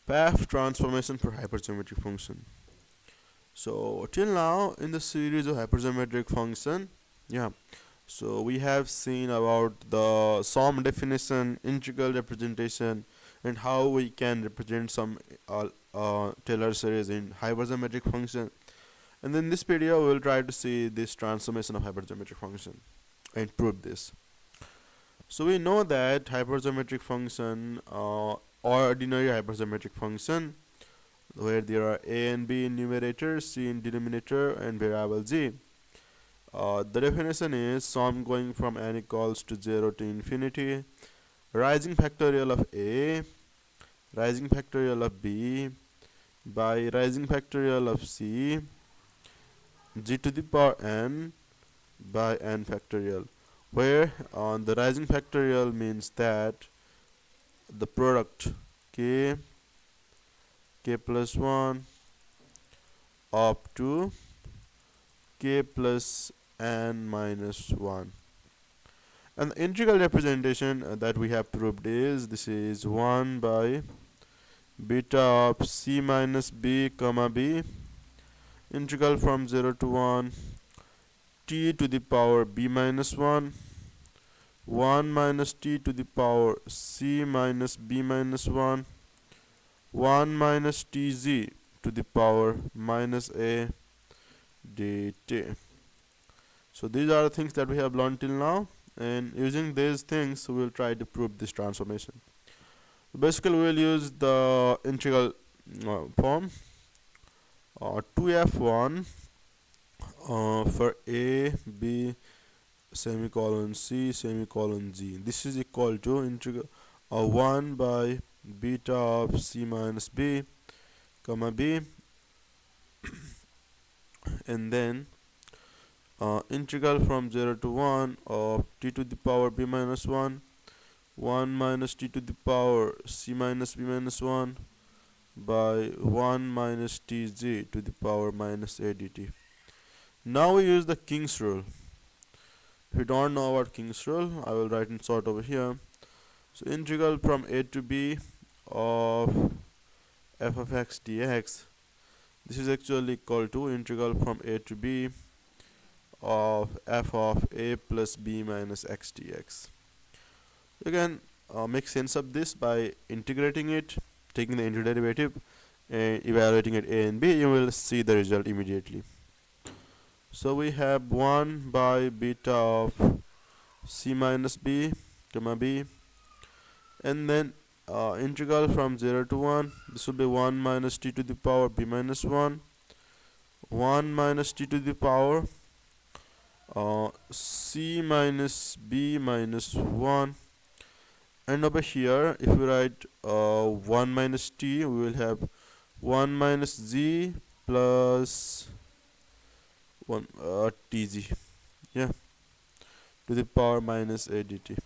Pfaff transformation for hypergeometric function. So till now in the series of hypergeometric function, yeah, so we have seen about the sum definition, integral representation, and how we can represent some Taylor series in hypergeometric function. And in this video we will try to see this transformation of hypergeometric function and prove this. So we know that hypergeometric function, ordinary hypergeometric function, where there are a and b in numerator, c in denominator, and variable g. The definition is sum going from n equals to 0 to infinity, rising factorial of a, rising factorial of b, by rising factorial of c, g to the power n, by n factorial, where the rising factorial means that the product k plus 1 up to k plus n minus 1. And the integral representation that we have proved is this is 1 by beta of c minus b comma b, integral from 0 to 1 t to the power b minus 1, 1 minus t to the power c minus b minus 1, 1 minus tz to the power minus a dt. So these are the things that we have learned till now, and using these things we will try to prove this transformation. Basically we will use the integral form, 2f1 for a, b, semicolon c, semicolon g. This is equal to integral 1 by beta of c minus b comma b, and then integral from 0 to 1 of t to the power b minus 1, 1 minus t to the power c minus b minus 1, by 1 minus tz to the power minus a dt. Now we use the King's rule. If you don't know about King's rule, I will write in short over here. So integral from a to b of f of x dx, this is actually equal to integral from a to b of f of a plus b minus x dx. You can make sense of this by integrating it, taking the antiderivative and evaluating at a and b. You will see the result immediately. So we have 1 by beta of c minus b comma b, and then integral from 0 to 1, this will be 1 minus t to the power b minus 1, 1 minus t to the power c minus b minus 1, and over here if we write 1 minus t, we will have 1 minus z plus 1 tz, yeah, to the power minus a dt.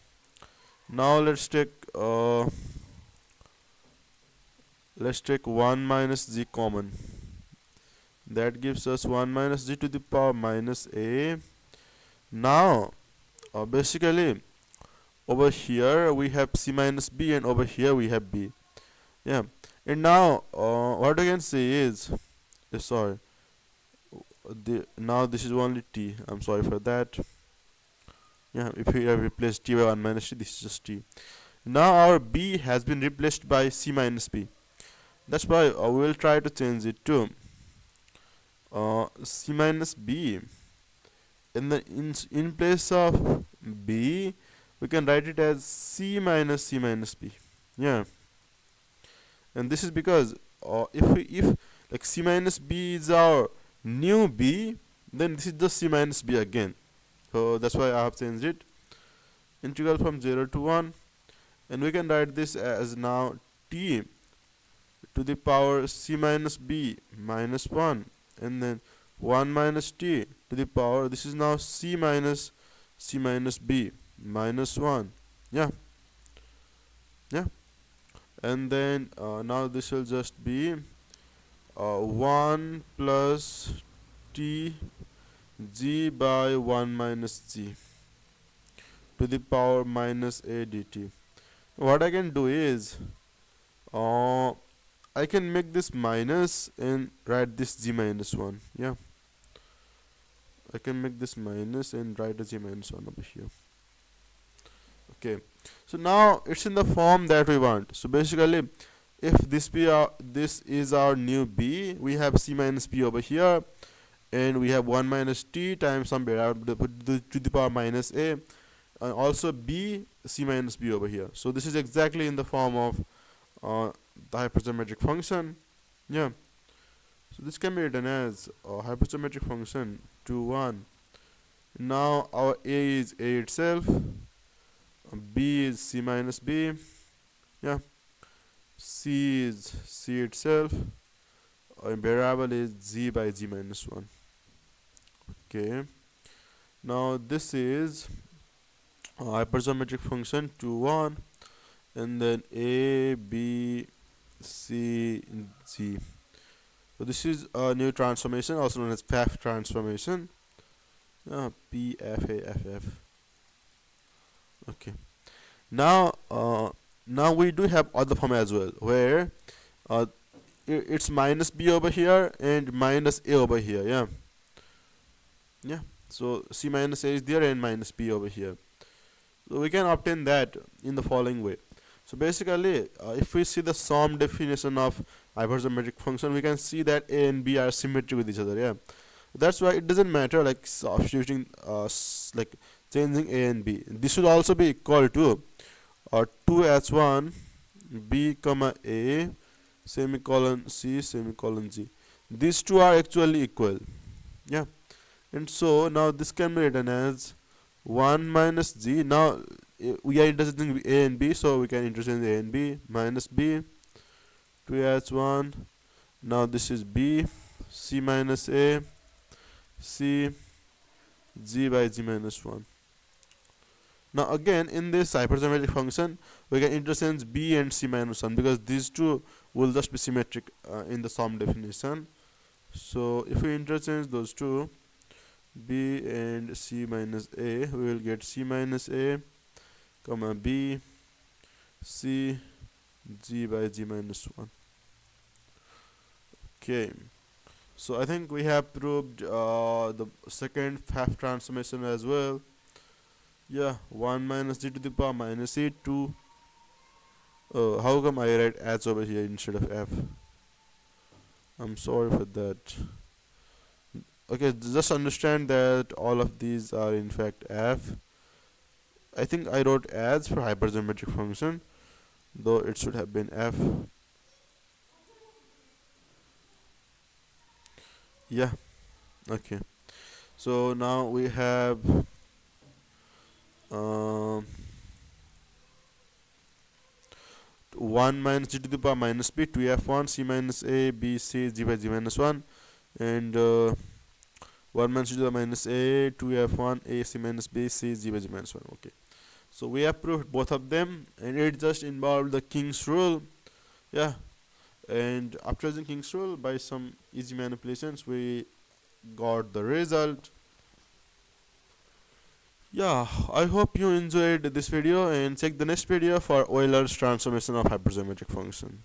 Now let's take 1 minus z common. That gives us 1 minus z to the power minus a. Now basically over here we have c minus b, and over here we have b, yeah. And now what I can say is sorry, now this is only t, I'm sorry for that, yeah. If we have replaced t by 1 minus t, this is just t. Now our b has been replaced by c minus b. That's why we will try to change it to c minus b, and then in place of b we can write it as c minus b, yeah. And this is because if like c minus b is our new b, then this is just c minus b again. So that's why I have changed it. Integral from 0 to 1, and we can write this as now t to the power c minus b minus 1, and then 1 minus t to the power, this is now c minus b minus 1, yeah, yeah. And then now this will just be 1 plus t g by 1 minus g to the power minus a dt. What I can do is I I can make this minus and write this g minus 1. Yeah, I can make this minus and write a g minus 1 over here. Okay, so now it's in the form that we want. So basically, if this is our new b, we have c minus b over here, and we have 1 minus t times some variable to the power minus a, and also b c minus b over here. So this is exactly in the form of the hypergeometric function. Yeah, so this can be written as a hypergeometric function 2 1. Now our a is a itself, b is c minus b, yeah, c is c itself, and variable is z by g minus 1. Okay, now this is a hypergeometric function 2 1, and then a b c g. So this is a new transformation, also known as Pfaff transformation. Pfaff. Okay. Now, now we do have other form as well, where it's minus b over here and minus a over here. Yeah. Yeah. So c minus a is there and minus b over here. So we can obtain that in the following way. So basically, if we see the sum definition of hypergeometric function, we can see that a and b are symmetric with each other. Yeah, that's why it doesn't matter like substituting, like changing a and b. This should also be equal to 2h1 b comma a semicolon c semicolon g. These two are actually equal. Yeah, and so now this can be written as 1 minus g. Now we are interchanging a and b, so we can interchange a and b, minus b 2h1. Now this is b, c minus a, c, g by g minus 1. Now again, in this hypergeometric function, we can interchange b and c minus 1 because these two will just be symmetric in the sum definition. So if we interchange those two, b and c minus a, we will get c minus a comma b c g by g minus 1. Okay, so I think we have proved the second Pfaff transformation as well. Yeah, 1 minus g to the power minus e 2. How come I write h over here instead of f? I'm sorry for that. Okay, just understand that all of these are in fact f. I think I wrote as for hypergeometric function, though it should have been f. Yeah, okay. So now we have 1 minus g to the power minus b 2f1 c minus a b c g by g minus 1, and 1 minus g to the minus a 2f1 a c minus b c g by g minus 1. Okay, so we have proved both of them, and it just involved the King's rule. Yeah, and after using King's rule by some easy manipulations, we got the result. Yeah, I hope you enjoyed this video, and check the next video for Euler's transformation of hypergeometric function.